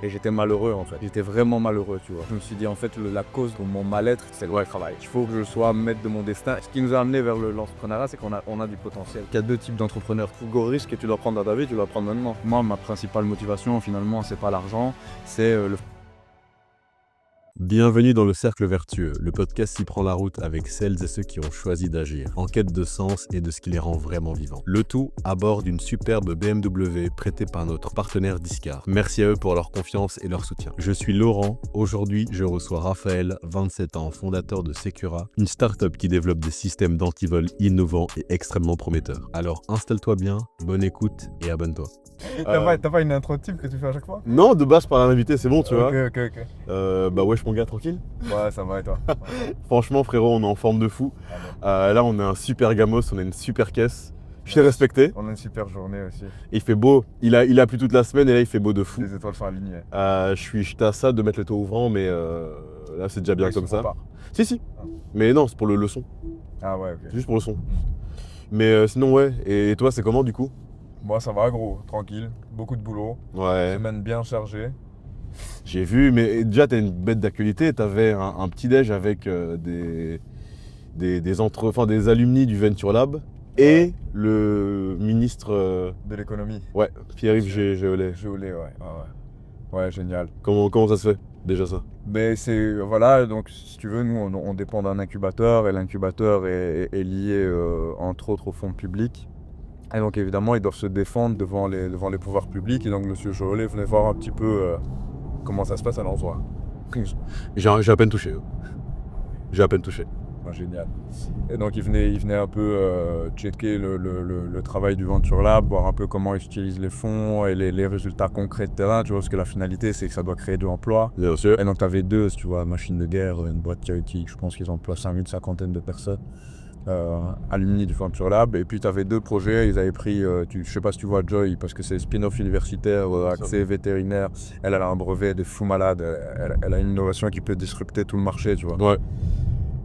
Et j'étais malheureux en fait. J'étais vraiment malheureux, tu vois. Je me suis dit en fait la cause de mon mal-être, c'est le travail. Il faut que je sois maître de mon destin. Ce qui nous a amené vers l'entrepreneuriat, c'est qu'on a du potentiel. Il y a deux types d'entrepreneurs. Tout gros risque que tu dois prendre dans ta vie, tu dois prendre maintenant. Moi, ma principale motivation finalement, c'est pas l'argent, c'est le... Bienvenue dans le Cercle Vertueux, le podcast qui prend la route avec celles et ceux qui ont choisi d'agir, en quête de sens et de ce qui les rend vraiment vivants. Le tout à bord d'une superbe BMW prêtée par notre partenaire Discar. Merci à eux pour leur confiance et leur soutien. Je suis Laurent, aujourd'hui je reçois Raphaël, 27 ans, fondateur de Secura, une start-up qui développe des systèmes d'antivol innovants et extrêmement prometteurs. Alors installe-toi bien, bonne écoute et abonne-toi. T'as pas une intro type que tu fais à chaque fois? Non, de base par un invité, c'est bon, tu vois. Ok. Bah wesh mon gars, tranquille. Ouais, ça va et toi? Franchement frérot, on est en forme de fou. Là on a un super gamos, on a une super caisse. Je t'ai respecté. On a une super journée aussi. Il fait beau, il a plu toute la semaine et là il fait beau de fou. Les étoiles sont alignées. J'étais à ça de mettre le toit ouvrant, mais là c'est déjà bien comme ça. Pas. Si. Mais non, c'est pour le son. Ah ouais, ok. C'est juste pour le son. Mais sinon ouais, et toi c'est comment du coup? Moi ça va gros, tranquille, beaucoup de boulot. Ouais. Semaine bien chargée. J'ai vu, mais déjà t'as une bête d'actualité, t'avais un petit déj avec des alumni du Venture Lab et le ministre De l'économie. ouais, Pierre-Yves Géolais. Géolais, ouais. Ouais, génial. Comment ça se fait déjà ça? Mais voilà, donc si tu veux, nous on dépend d'un incubateur et l'incubateur est lié entre autres au fonds public. Et donc évidemment ils doivent se défendre devant les pouvoirs publics et donc monsieur Géolais venait voir un petit peu comment ça se passe à l'endroit. J'ai à peine touché. Ouais, génial. Et donc il venait un peu checker le travail du Venture Lab, voir un peu comment ils utilisent les fonds et les résultats concrets de terrain, tu vois, parce que la finalité c'est que ça doit créer de l'emploi. Bien sûr. Et donc tu avais deux, tu vois, Machine de Guerre, une boîte qui je pense qu'ils emploient 5000, cinquantaine de personnes, alumni du Venture Lab. Et puis tu avais deux projets, ils avaient pris, je sais pas si tu vois Joy, parce que c'est spin-off universitaire, accès vétérinaire. Elle a un brevet de fou malade, elle a une innovation qui peut disrupter tout le marché, tu vois. Ouais.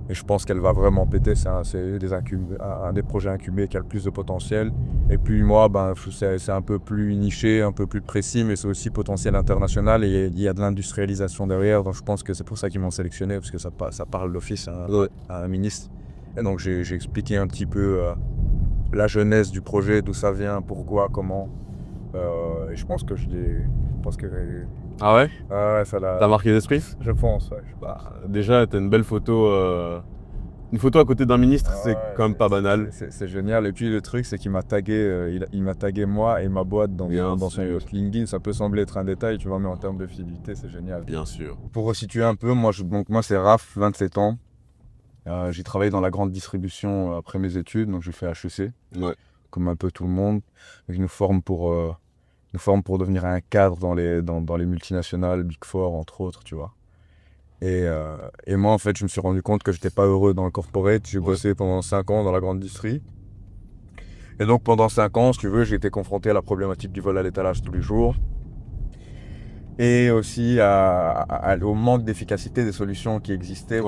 Et je pense qu'elle va vraiment péter, c'est un des projets incubés qui a le plus de potentiel. Et puis moi, c'est un peu plus niché, un peu plus précis, mais c'est aussi potentiel international et il y a de l'industrialisation derrière. Donc je pense que c'est pour ça qu'ils m'ont sélectionné, parce que ça parle d'office à un ministre. Et donc j'ai expliqué un petit peu la jeunesse du projet, d'où ça vient, pourquoi, comment. Et je pense que Ah ouais? ouais, ça l'a... T'as marqué d'esprit? Je pense, ouais. Déjà t'as une belle photo. Une photo à côté d'un ministre, c'est Ouais, quand même pas banal. C'est génial. Et puis le truc, c'est qu'il m'a tagué, il m'a tagué moi et ma boîte dans son LinkedIn. Ça peut sembler être un détail, tu vois, mais en termes de fidélité, c'est génial. Bien sûr. Pour resituer un peu, moi c'est Raph, 27 ans. J'ai travaillé dans la grande distribution après mes études, donc j'ai fait HEC, Ouais. comme un peu tout le monde. Donc, ils nous forment pour devenir un cadre dans les multinationales, Big Four, entre autres, tu vois. Et moi, en fait, je me suis rendu compte que j'étais pas heureux dans le corporate. J'ai bossé pendant 5 ans dans la grande distrie. Et donc, pendant 5 ans, si tu veux, j'ai été confronté à la problématique du vol à l'étalage tous les jours. Et aussi au manque d'efficacité des solutions qui existaient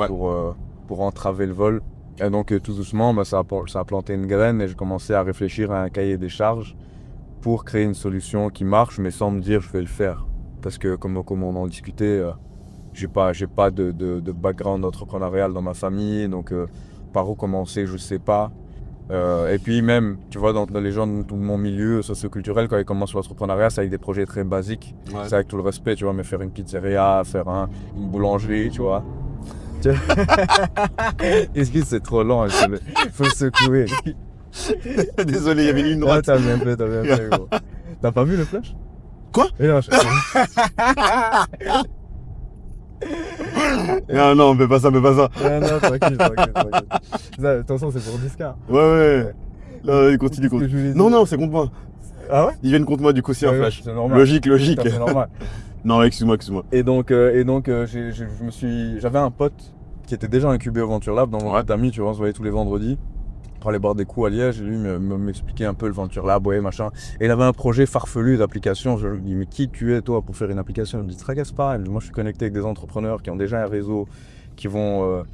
pour entraver le vol. Et donc, tout doucement, ça a planté une graine et j'ai commencé à réfléchir à un cahier des charges pour créer une solution qui marche, mais sans me dire je vais le faire. Parce que, comme on en discutait, j'ai pas de background entrepreneurial dans ma famille, donc par où commencer, je sais pas. Et puis même, tu vois, dans les gens de mon milieu socio-culturel, quand ils commencent l'entrepreneuriat, c'est avec des projets très basiques. Ouais. C'est avec tout le respect, tu vois, mais faire une pizzeria, faire une boulangerie, tu vois. Excuse, c'est trop lent, il faut le secouer. Désolé, il y avait une ligne Ah, droite. t'as bien fait, gros. T'as pas vu le flash? Quoi? Mais non, Non, on fait pas ça. non, tranquille. Ça, attention, c'est pour Discar. Ouais. Là, continue. Qu'est-ce que je voulais dire? Non, c'est contre moi. Ah ouais? Ils viennent contre moi, du coup, c'est un Ouais, flash. c'est normal. Logique. C'est normal. Non, excuse-moi. Et donc, j'avais un pote qui était déjà incubé au Venture Lab dans mon groupe d'amis, tu vois, on se voyait tous les vendredis pour aller boire des coups à Liège. Et lui m'expliquait un peu le Venture Lab, ouais, machin. Et il avait un projet farfelu d'application. Je lui dis, mais qui tu es, toi, pour faire une application? Il me dit, tracasse pas. Moi, je suis connecté avec des entrepreneurs qui ont déjà un réseau, qui vont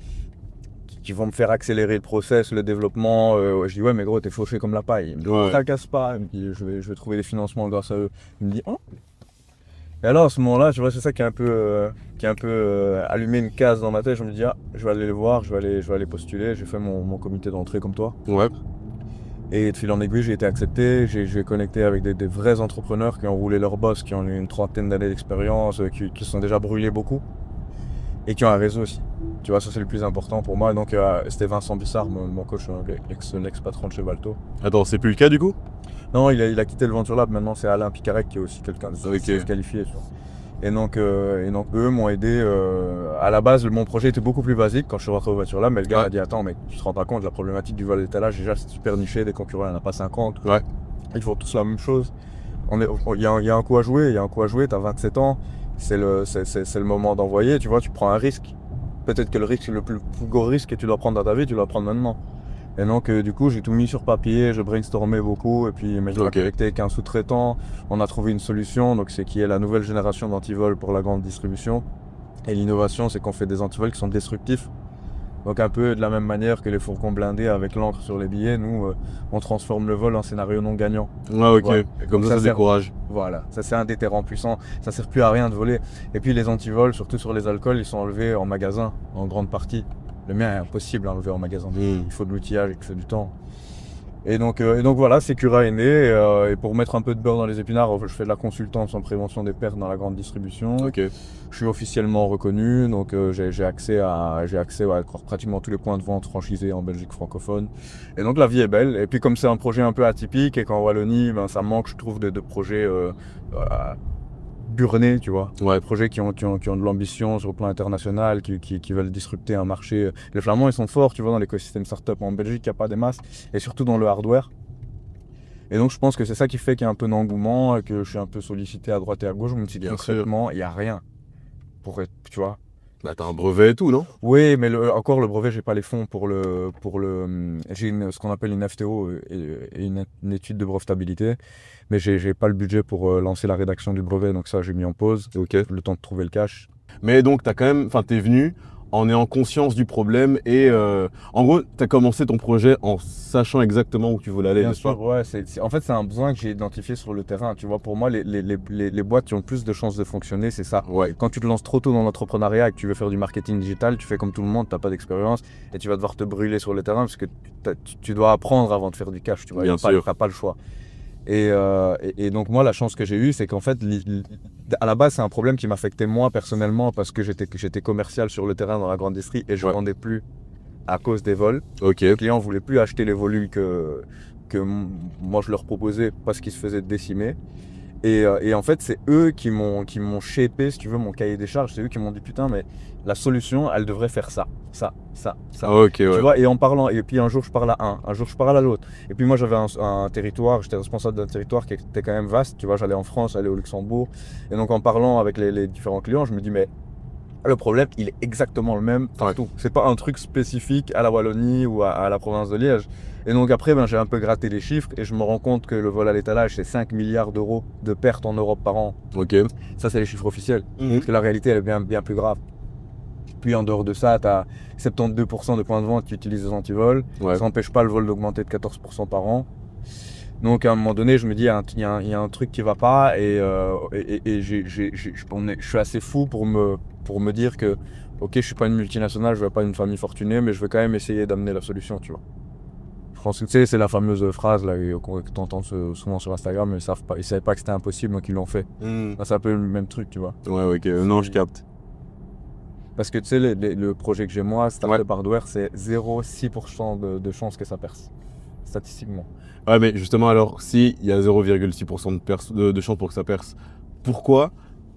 me faire accélérer le process, le développement. Je dis, ouais, mais gros, t'es fauché comme la paille. Il me dit, tracasse pas. Il me dit, je vais trouver des financements grâce à eux. Il me dit, oh. Et alors, à ce moment-là, tu vois, c'est ça qui est un peu allumé une case dans ma tête. Je me dis, ah, je vais aller les voir, je vais aller postuler. J'ai fait mon comité d'entrée comme toi. Ouais. Et de fil en aiguille, j'ai été accepté. J'ai connecté avec des vrais entrepreneurs qui ont roulé leur boss, qui ont eu une 30aine d'années d'expérience, qui se sont déjà brûlés beaucoup et qui ont un réseau aussi. Tu vois, ça c'est le plus important pour moi. Et donc, c'était Vincent Bissard, mon coach, l'ex-patron de chez Valto. Attends, c'est plus le cas du coup? Non, il a quitté le Venture Lab. Maintenant, c'est Alain Picarec qui est aussi quelqu'un de qualifié. Tu vois. Et donc, eux m'ont aidé. À la base, mon projet était beaucoup plus basique quand je suis rentré au Venture Lab. Mais le gars m'a dit, attends, mais tu te rends pas compte de la problématique du vol d'étalage. Déjà, c'est super niché. Des concurrents, il n'y en a pas 50. Ouais. Ils font tous la même chose. Il y a un coup à jouer. Tu as 27 ans. C'est le moment d'envoyer. Tu vois, tu prends un risque. Peut-être que le risque, le plus gros risque que tu dois prendre dans ta vie, tu dois le prendre maintenant. Et donc, du coup, j'ai tout mis sur papier, je brainstormais beaucoup, et puis j'ai connecté avec un sous-traitant. On a trouvé une solution, donc c'est qui est la nouvelle génération d'antivols pour la grande distribution. Et l'innovation, c'est qu'on fait des antivols qui sont destructifs. Donc un peu de la même manière que les fourgons blindés avec l'encre sur les billets, nous, on transforme le vol en scénario non gagnant. Ouais, ok. Ouais. Et comme ça décourage. Voilà, ça c'est un déterrant puissant, ça sert plus à rien de voler. Et puis les antivols, surtout sur les alcools, ils sont enlevés en magasin, en grande partie. Le mien est impossible à enlever en magasin. Il faut de l'outillage et il faut du temps. Et donc voilà, Secura est né. Et pour mettre un peu de beurre dans les épinards, je fais de la consultance en prévention des pertes dans la grande distribution. Ok. Je suis officiellement reconnu, donc j'ai accès à pratiquement tous les points de vente franchisés en Belgique francophone. Et donc la vie est belle. Et puis comme c'est un projet un peu atypique et qu'en Wallonie, ça manque, je trouve, de projets burnés, tu vois. Ouais. Des projets qui ont de l'ambition sur le plan international, qui veulent disrupter un marché. Les Flamands, ils sont forts, tu vois, dans l'écosystème startup. En Belgique, il n'y a pas des masses, et surtout dans le hardware. Et donc je pense que c'est ça qui fait qu'il y a un peu d'engouement, et que je suis un peu sollicité à droite et à gauche. Je me dis, concrètement, il n'y a rien. Pour être, tu vois. Bah t'as un brevet et tout, non? Oui, mais encore le brevet, j'ai pas les fonds pour le j'ai ce qu'on appelle une FTO et une étude de brevetabilité, mais j'ai pas le budget pour lancer la rédaction du brevet, donc ça j'ai mis en pause. Ok. Le temps de trouver le cash. Mais donc t'as quand même, enfin t'es venu en ayant conscience du problème et en gros t'as commencé ton projet en sachant exactement où tu voulais aller. Bien sûr, ouais. En fait, c'est un besoin que j'ai identifié sur le terrain. Tu vois, pour moi, les boîtes qui ont le plus de chances de fonctionner, c'est ça. Ouais. Quand tu te lances trop tôt dans l'entrepreneuriat et que tu veux faire du marketing digital, tu fais comme tout le monde, tu n'as pas d'expérience et tu vas devoir te brûler sur le terrain parce que tu dois apprendre avant de faire du cash. Tu vois, Bien sûr. Tu n'as pas le choix. Et donc moi, la chance que j'ai eue, c'est qu'en fait, à la base, c'est un problème qui m'affectait moi personnellement parce que j'étais commercial sur le terrain dans la grande industrie et je ne vendais plus à cause des vols. Ok. Les clients ne voulaient plus acheter les volumes que moi je leur proposais parce qu'ils se faisaient décimer. Et en fait, c'est eux qui m'ont shapé, si tu veux, mon cahier des charges. C'est eux qui m'ont dit, putain, mais la solution, elle devrait faire ça. Ah, ok, ouais. Tu vois, et en parlant, et puis un jour je parle à un jour je parle à l'autre. Et puis moi j'avais un territoire, j'étais responsable d'un territoire qui était quand même vaste. Tu vois, j'allais en France, j'allais au Luxembourg. Et donc en parlant avec les différents clients, je me dis, mais le problème, il est exactement le même partout. C'est pas un truc spécifique à la Wallonie ou à la province de Liège. Et donc après, j'ai un peu gratté les chiffres et je me rends compte que le vol à l'étalage, c'est 5 milliards d'euros de pertes en Europe par an. Ok. Ça, c'est les chiffres officiels. Parce que la réalité, elle est bien plus grave. Puis en dehors de ça, tu as 72% de points de vente qui utilisent des antivols. Ouais. Ça n'empêche pas le vol d'augmenter de 14% par an. Donc à un moment donné, je me dis, il y a un truc qui va pas et je suis assez fou pour me dire que, ok, je suis pas une multinationale, je veux pas une famille fortunée, mais je veux quand même essayer d'amener la solution, tu vois. Je pense que tu sais, c'est la fameuse phrase là, que tu entends souvent sur Instagram, mais ils savaient pas que c'était impossible, donc ils l'ont fait. C'est un peu le même truc, tu vois. Ouais, ok, non, je capte. Parce que tu sais, le projet que j'ai moi, Startup Hardware, c'est 0,6% de chances que ça perce, statistiquement. Ouais, mais justement, alors, s'il y a 0,6% de chance pour que ça perce, pourquoi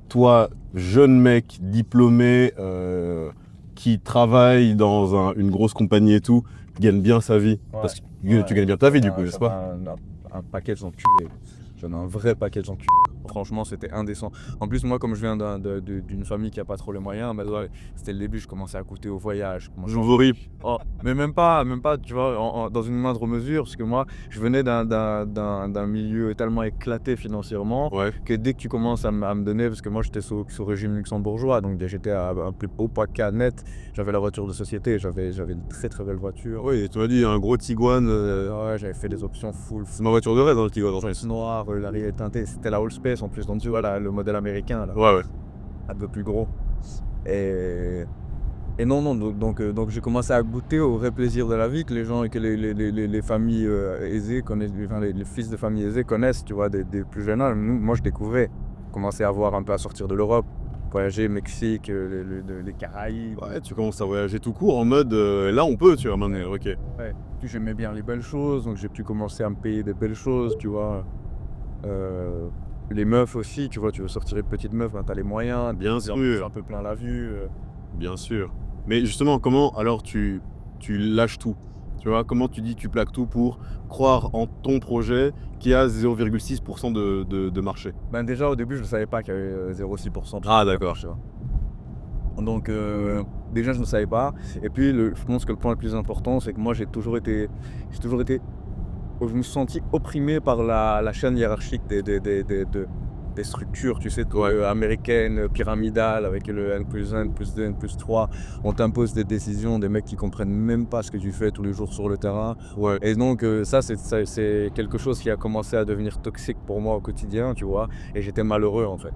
toi, jeune mec diplômé, qui travaille dans une grosse compagnie et tout, gagne bien sa vie? Parce que tu gagnes bien ta vie, du coup, n'est-ce pas? Un package enculé. J'en ai un vrai package enculé. Franchement, c'était indécent. En plus, moi, comme je viens d'une famille qui n'a pas trop les moyens, c'était le début, je commençais à coûter au voyage. Oh, mais même pas, tu vois, dans une moindre mesure, parce que moi, je venais d'un milieu tellement éclaté financièrement que dès que tu commences à me donner, parce que moi, j'étais sous régime luxembourgeois, donc j'étais à un plus haut paquet net, j'avais la voiture de société, j'avais une très très belle voiture. Oui, tu m'as dit un gros Tiguan. Ouais, j'avais fait des options full. C'est ma voiture de rêve, dans le Tiguan. Noir, l'arrière teintée, c'était la Allspace. Face en plus, donc tu vois là, le modèle américain là, Ouais, ouais. un peu plus gros. Et, et non, donc j'ai commencé à goûter au vrai plaisir de la vie que les gens et que les familles aisées connaissent, enfin, les fils de familles aisées connaissent, tu vois, des plus jeunes âges. Moi, je découvrais, commençais à voir un peu à sortir de l'Europe, voyager, Mexique, les Caraïbes. Ouais, tu commences à voyager tout court en mode là on peut, tu vois, maintenant, ok. Ouais. Puis j'aimais bien les belles choses, donc j'ai pu commencer à me payer des belles choses, tu vois. Les meufs aussi, tu vois, tu veux sortir une petite meuf, ben t'as les moyens. Bien En plus, sûr. un peu plein la vue. Bien sûr. Mais justement, comment alors tu lâches tout? Tu vois, comment tu dis tu plaques tout pour croire en ton projet qui a 0,6% de marché? Ben déjà au début je ne savais pas qu'il y avait 0,6% de Ah d'accord. tu vois. Donc déjà je ne savais pas. Et puis je pense que le point le plus important c'est que moi j'ai toujours été, je me suis senti opprimé par la chaîne hiérarchique des structures, tu sais, Ouais. américaines, pyramidales, avec le N+1, N+2, N+3. On t'impose des décisions, des mecs qui comprennent même pas ce que tu fais tous les jours sur le terrain. Ouais. Et donc c'est quelque chose qui a commencé à devenir toxique pour moi au quotidien, tu vois. Et j'étais malheureux en fait.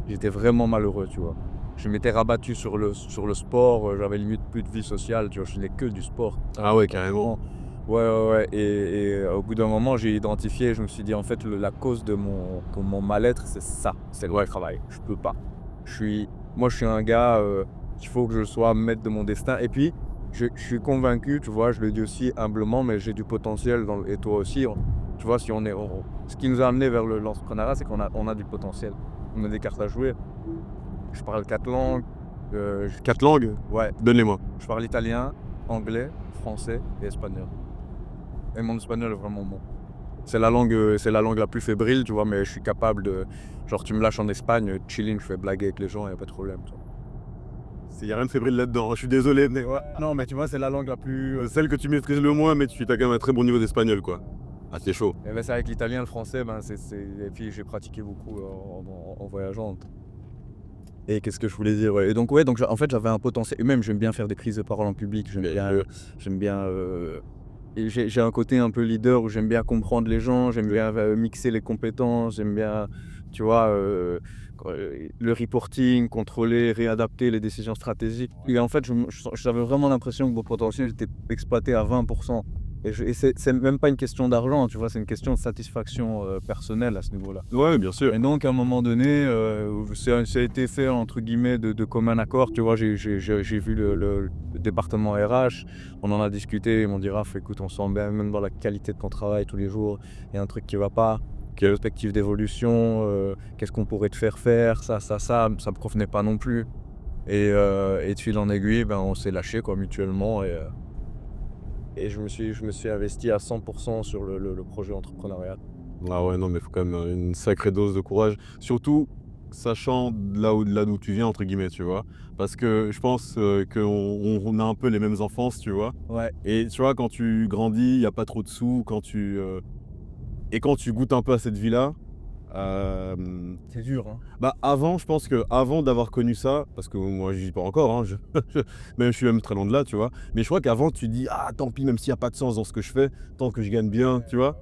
J'étais vraiment malheureux, tu vois. Je m'étais rabattu sur le sport, j'avais limite plus de vie sociale, tu vois, je faisais que du sport. Ah ouais, carrément. Ouais. Et au bout d'un moment, j'ai identifié, je me suis dit, en fait, la cause de mon mal-être, c'est ça, c'est le travail. Je peux pas. Moi, je suis un gars, il faut que je sois maître de mon destin. Et puis, je suis convaincu, tu vois, je le dis aussi humblement, mais j'ai du potentiel, et toi aussi. Tu vois, si ce qui nous a amené vers l'entrepreneuriat, c'est qu'on a du potentiel. On a des cartes à jouer. Je parle 4 langues. 4 langues? Ouais, Donne-les-moi. je parle italien, anglais, français et espagnol. Et mon espagnol est vraiment bon. C'est la langue la plus fébrile, tu vois, mais je suis capable de... Genre, tu me lâches en Espagne, chilling, je fais blaguer avec les gens, y a pas de problème. Tu vois. Il n'y a rien de fébrile là-dedans, je suis désolé, mais Ouais, non, mais tu vois, c'est la langue la plus... celle que tu maîtrises le moins, mais tu as quand même un très bon niveau d'espagnol, quoi. Ah, c'est chaud. Et ben, c'est avec l'italien, le français, ben, et puis j'ai pratiqué beaucoup en voyageant. Et qu'est-ce que je voulais dire, ouais. Et donc, en fait, j'avais un potentiel. Et même, j'aime bien faire des prises de parole en public. J'aime bien et j'ai un côté un peu leader où j'aime bien comprendre les gens, j'aime bien mixer les compétences, j'aime bien, tu vois, le reporting, contrôler, réadapter les décisions stratégiques. Et en fait, j'avais vraiment l'impression que mon potentiel était exploité à 20%. Et c'est même pas une question d'argent, tu vois, c'est une question de satisfaction personnelle à ce niveau-là. Ouais, bien sûr. Et donc, à un moment donné, ça a été fait entre guillemets de commun accord. Tu vois, j'ai vu le département RH, on en a discuté. Ils m'ont dit, Raph, écoute, on sent bien, même dans la qualité de ton travail tous les jours, il y a un truc qui va pas. Quelle perspective d'évolution, qu'est-ce qu'on pourrait te faire, ça me convenait pas non plus. Et de fil en aiguille, ben, on s'est lâché quoi, mutuellement. Et je me suis investi à 100% sur le projet entrepreneurial. Ah ouais, non, mais il faut quand même une sacrée dose de courage. Surtout, sachant là d'où tu viens, entre guillemets, tu vois. Parce que je pense qu'on a un peu les mêmes enfances, tu vois. Ouais. Et tu vois, quand tu grandis, il n'y a pas trop de sous. Et quand tu goûtes un peu à cette vie-là, C'est dur, hein. bah avant, je pense que avant d'avoir connu ça, parce que moi j'y suis pas encore, hein, je suis même très loin de là, tu vois. Mais je crois qu'avant tu dis ah tant pis, même s'il n'y a pas de sens dans ce que je fais, tant que je gagne bien, tu vois.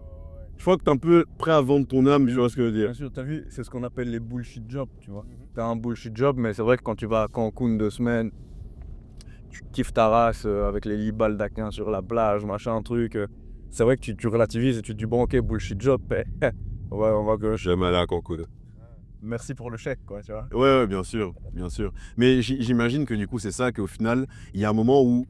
Je crois que t'es un peu prêt à vendre ton âme, tu vois ce que je veux dire. Bien sûr, t'as vu, c'est ce qu'on appelle les bullshit jobs, tu vois. T'as un bullshit job, mais c'est vrai que quand tu vas à Cancun 2 semaines, tu kiffes ta race avec les 10 balles d'Aquin sur la plage, machin, truc. C'est vrai que tu relativises et tu te dis bon ok, bullshit job, on va que Jamais allé à Cancun. merci pour le chèque, quoi, tu vois. Ouais, bien sûr, bien sûr. Mais j'imagine que du coup c'est ça, qu'au final, il y a un moment où,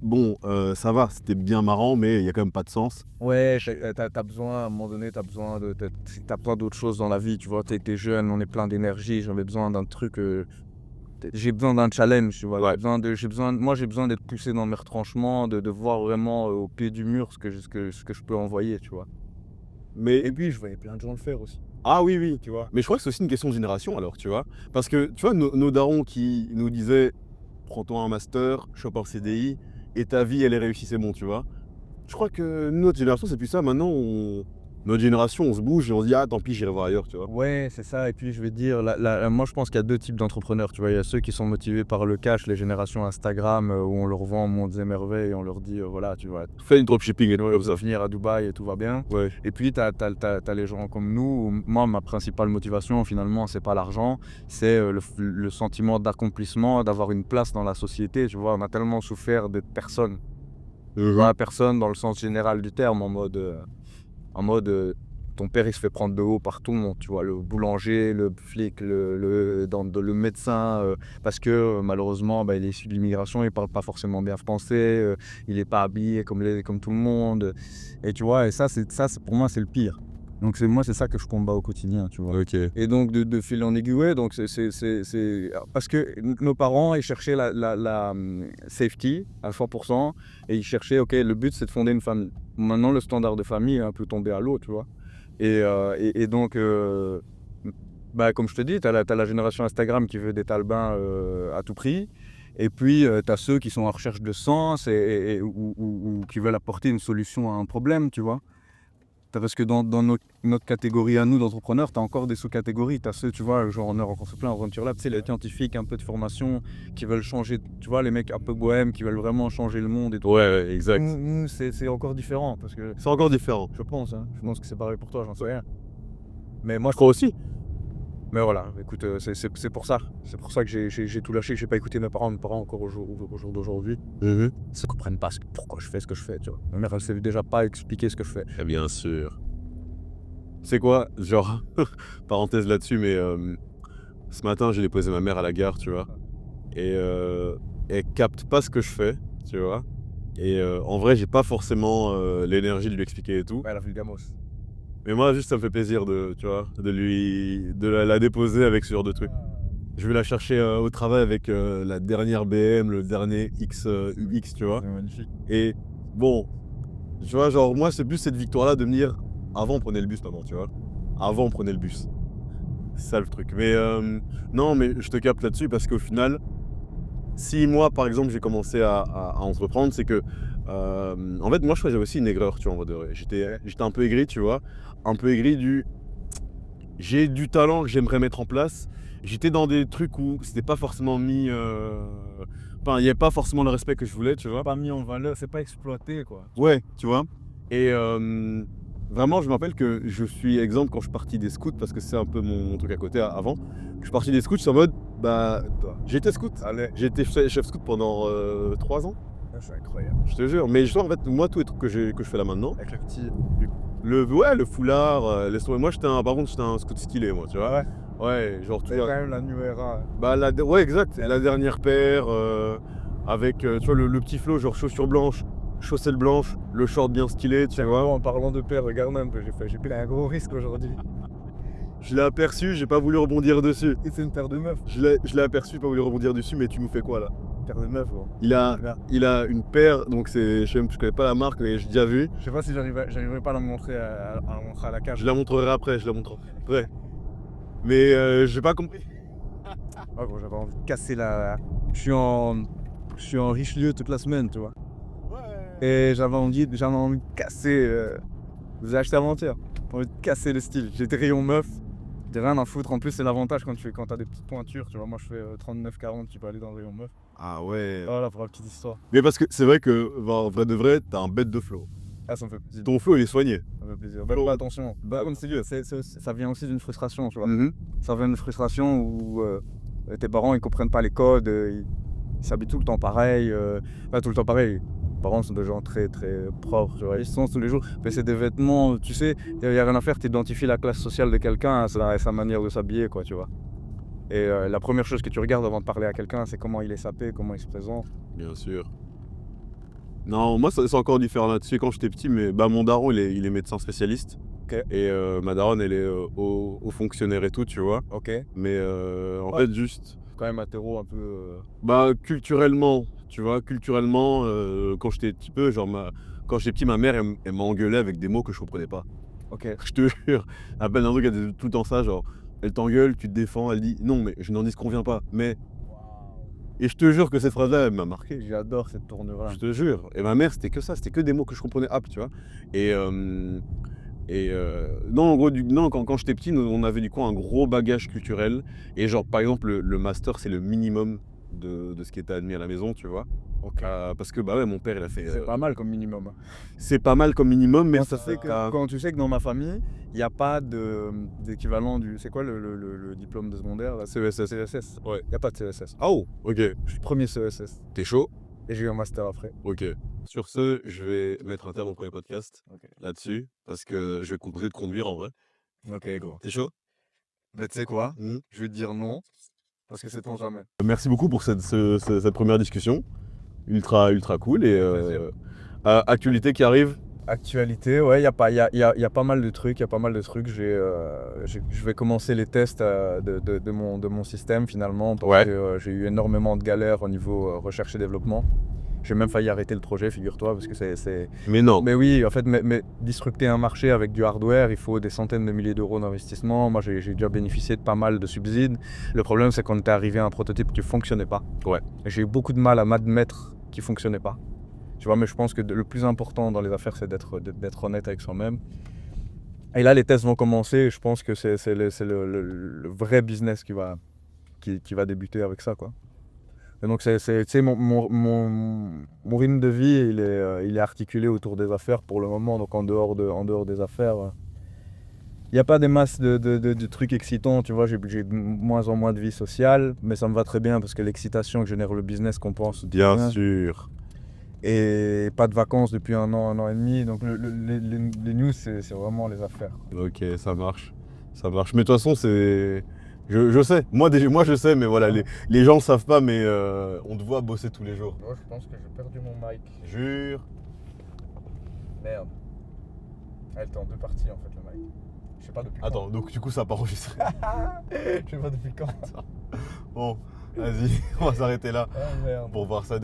bon, ça va, c'était bien marrant, mais il y a quand même pas de sens. Ouais, t'as besoin, à un moment donné, t'as besoin d'autres choses dans la vie, tu vois. T'es jeune, on est plein d'énergie, j'avais besoin d'un truc. J'ai besoin d'un challenge, tu vois. Ouais. J'ai besoin d'être poussé dans mes retranchements, de voir vraiment au pied du mur ce que je peux envoyer, tu vois. Mais Et puis, je voyais plein de gens le faire aussi, ah oui, tu vois. mais je crois que c'est aussi une question de génération alors, tu vois. Parce que, tu vois, nos darons qui nous disaient prends-toi un master, chope un CDI, et ta vie elle est réussie, c'est bon, tu vois. Je crois que notre génération, c'est plus ça. Maintenant, Notre génération, on se bouge et on se dit, ah, tant pis, j'irai voir ailleurs, tu vois. Ouais, c'est ça. Et puis, je vais dire, moi, je pense qu'il y a deux types d'entrepreneurs. Tu vois, il y a ceux qui sont motivés par le cash, les générations Instagram, où on leur vend mondes et merveilles et on leur dit, voilà, tu vois, Fais une dropshipping et tout tu comme vas ça. venir à Dubaï et tout va bien. Ouais. Et puis, t'as les gens comme nous. Où moi, ma principale motivation, finalement, c'est pas l'argent, c'est le sentiment d'accomplissement, d'avoir une place dans la société. Tu vois, on a tellement souffert d'être personne. Pas personne dans le sens général du terme, en mode ton père il se fait prendre de haut par tout le monde, tu vois, le boulanger, le flic, le médecin, parce que malheureusement il est issu de l'immigration, il parle pas forcément bien français, il est pas habillé comme tout le monde, et tu vois, et ça pour moi c'est le pire. Donc c'est ça que je combats au quotidien, tu vois. Ok. Et donc de fil en aiguille, ouais, donc c'est parce que nos parents ils cherchaient la safety à 100% et ils cherchaient, ok, le but c'est de fonder une famille. Maintenant le standard de famille est un peu tombé à l'eau, tu vois. Et donc comme je te dis, t'as la génération Instagram qui veut des talbins à tout prix. Et puis t'as ceux qui sont en recherche de sens ou qui veulent apporter une solution à un problème, tu vois. Parce que dans notre catégorie à nous d'entrepreneurs, tu as encore des sous-catégories. Tu as ceux, tu vois, genre on a rencontré plein en Venture Lab, tu sais, les scientifiques un peu de formation qui veulent changer, tu vois, les mecs un peu bohèmes qui veulent vraiment changer le monde et tout. Ouais, exact. Nous, c'est encore différent parce que C'est encore différent. je pense que c'est pareil pour toi, j'en sais rien. Mais moi, Je crois aussi. mais voilà, écoute, c'est pour ça. C'est pour ça que j'ai tout lâché, que j'ai pas écouté mes parents encore au jour d'aujourd'hui. Ils ne comprennent pas pourquoi je fais ce que je fais, tu vois. Ma mère, elle sait déjà pas expliquer ce que je fais. Eh bien sûr. C'est quoi, genre, parenthèse là-dessus, mais ce matin, j'ai déposé ma mère à la gare, tu vois. Et elle capte pas ce que je fais, tu vois. Et en vrai, j'ai pas forcément l'énergie de lui expliquer et tout. Ouais, elle a vu le gamos. Mais moi, juste, ça me fait plaisir de la déposer avec ce genre de truc. Je vais la chercher au travail avec la dernière BM, le dernier UX, tu vois. C'est magnifique. Et bon, tu vois, genre, moi, c'est plus cette victoire-là de me dire, avant, on prenait le bus, maman, tu vois. Avant, on prenait le bus. C'est ça le truc. Mais non, mais je te capte là-dessus parce qu'au final, si moi, par exemple, j'ai commencé à entreprendre, c'est que, en fait, moi, je faisais aussi une aigreur, tu vois, en mode, j'étais un peu aigri, tu vois. Un peu aigri j'ai du talent que j'aimerais mettre en place. J'étais dans des trucs où c'était pas forcément mis... Enfin, il n'y avait pas forcément le respect que je voulais, tu vois. Pas mis en valeur, c'est pas exploité, quoi. Ouais, tu vois. Et vraiment, je me rappelle que je suis exemple quand je suis parti des scouts, parce que c'est un peu mon truc à côté avant. Je suis parti des scouts, je suis en mode, j'étais scout. Allez, J'ai été chef scout pendant 3 ans, c'est incroyable. je te jure. Mais en fait, moi, tous les trucs que je fais là maintenant, Avec le petit. le foulard, laisse tomber. Moi, par contre, j'étais un scout stylé, moi, tu vois. Ouais. Ouais, genre, C'est quand même la New Era. ouais, exact. La dernière paire, avec, tu vois, le petit flow, genre chaussures blanches, chaussettes blanches, le short bien stylé, tu vois. En parlant de paire, regarde même que j'ai pris un gros risque aujourd'hui. Je l'ai aperçu, j'ai pas voulu rebondir dessus. Et c'est une paire de meufs. Je l'ai aperçu, j'ai pas voulu rebondir dessus, mais tu nous fais quoi là? Une paire de meufs, gros. Il a une paire, donc je connais pas la marque, mais j'ai déjà vu. Je sais pas si j'arriverai pas à la montrer à la cage. Je la montrerai après, après. Mais j'ai pas compris. Ah, gros, j'avais envie de casser la. Je suis en Richelieu toute la semaine, tu vois. Ouais. Et j'avais envie de casser. Vous avez acheté avant-hier. J'ai envie de casser le style. J'étais rayon meuf. J'ai rien à foutre. En plus, c'est l'avantage quand t'as des petites pointures. Tu vois, moi je fais 39-40, tu peux aller dans le rayon meuf. Ah ouais. Voilà pour la petite histoire. Mais parce que c'est vrai que, en vrai de vrai, t'as un bête de flow. Ah, ça me fait plaisir. Ton flow, il est soigné. Ça me fait plaisir. Bah, attention. Comme c'est dur, ça vient aussi d'une frustration, tu vois. Mhm. Ça vient d'une frustration où tes parents ils comprennent pas les codes, ils s'habillent tout le temps pareil. Pas tout le temps pareil. Les parents sont des gens très très propres, tu vois. Ils se sont tous les jours. Mais c'est des vêtements, tu sais, il n'y a rien à faire, tu identifies la classe sociale de quelqu'un à sa manière de s'habiller, quoi, tu vois. Et la première chose que tu regardes avant de parler à quelqu'un, c'est comment il est sapé, comment il se présente. Bien sûr. Non, moi c'est encore différent là-dessus. Quand j'étais petit, mais mon daron il est médecin spécialiste. Ok. Et ma daronne elle est au fonctionnaire et tout, tu vois. Ok. Mais en Ouais. fait, juste. Quand même interro un peu. Culturellement, tu vois, quand j'étais petit peu, genre quand j'étais petit, ma mère elle m'a engueulé avec des mots que je comprenais pas. Ok. Je te jure. À peine un truc, elle disait tout le temps ça, genre, elle t'engueule, tu te défends, elle dit non, mais je n'en dis ce qu'on vient pas. Mais. Et je te jure que cette phrase-là, elle m'a marqué. J'adore cette tournure-là. Je te jure. Et ma mère, c'était que ça, c'était que des mots que je comprenais, tu vois. Et Et non, en gros, quand j'étais petit, on avait du coup un gros bagage culturel. Et genre, par exemple, le master, c'est le minimum de ce qui était admis à la maison, tu vois. Ok. Parce que bah ouais, mon père, il a fait. C'est pas mal comme minimum, hein. C'est pas mal comme minimum, mais Quand ça tu sais fait que. quand tu sais que dans ma famille, il n'y a pas d'équivalent du. C'est quoi le diplôme de secondaire là? CESS. CESS. Ouais. Il n'y a pas de CESS. Ah oh, ok. Je suis premier CESS. T'es chaud? Et j'ai eu un master après. Ok. Sur ce, je vais mettre un terme au premier podcast Ok. là-dessus, parce que je vais proposer de conduire en vrai. Ok, gros. T'es chaud? Mais tu sais quoi? Mhm. Je vais te dire non, parce que c'est ton jamais. Merci beaucoup pour cette première discussion. Ultra cool. Et Avec plaisir. actualité qui arrive. Actualité, ouais, il y a pas mal de trucs, je vais commencer les tests de mon système finalement, parce Ouais. que j'ai eu énormément de galères au niveau recherche et développement. J'ai même failli arrêter le projet, figure-toi, parce que c'est... Mais non. Mais oui, en fait, mais disrupter un marché avec du hardware, il faut des centaines de milliers d'euros d'investissement. Moi, j'ai déjà bénéficié de pas mal de subsides. Le problème, c'est qu'on était arrivé à un prototype qui ne fonctionnait pas. Ouais. Et j'ai eu beaucoup de mal à m'admettre qu'il ne fonctionnait pas. Tu vois, mais je pense que le plus important dans les affaires, c'est d'être honnête avec soi-même. Et là, les tests vont commencer. Et je pense que c'est le vrai business qui va débuter avec ça, quoi. Et donc, tu sais, mon rythme de vie, il est articulé autour des affaires pour le moment. Donc, en dehors des affaires, il n'y a pas des masses de trucs excitants. Tu vois, j'ai de moins en moins de vie sociale, mais ça me va très bien parce que l'excitation que génère le business compense. Bien sûr. Et pas de vacances depuis un an et demi. Donc, les news, c'est vraiment les affaires. Ok, ça marche. Mais de toute façon, c'est. Je sais. Moi, je sais, mais voilà, les gens ne savent pas, mais on te voit bosser tous les jours. Moi, je pense que j'ai perdu mon mic. Jure. Merde. Elle était en deux parties, en fait, le mic. Je sais pas depuis Attends, donc du coup, ça n'a pas enregistré. quand. Je sais pas depuis quand. Bon, vas-y, on va s'arrêter là Ah, merde. pour voir ça.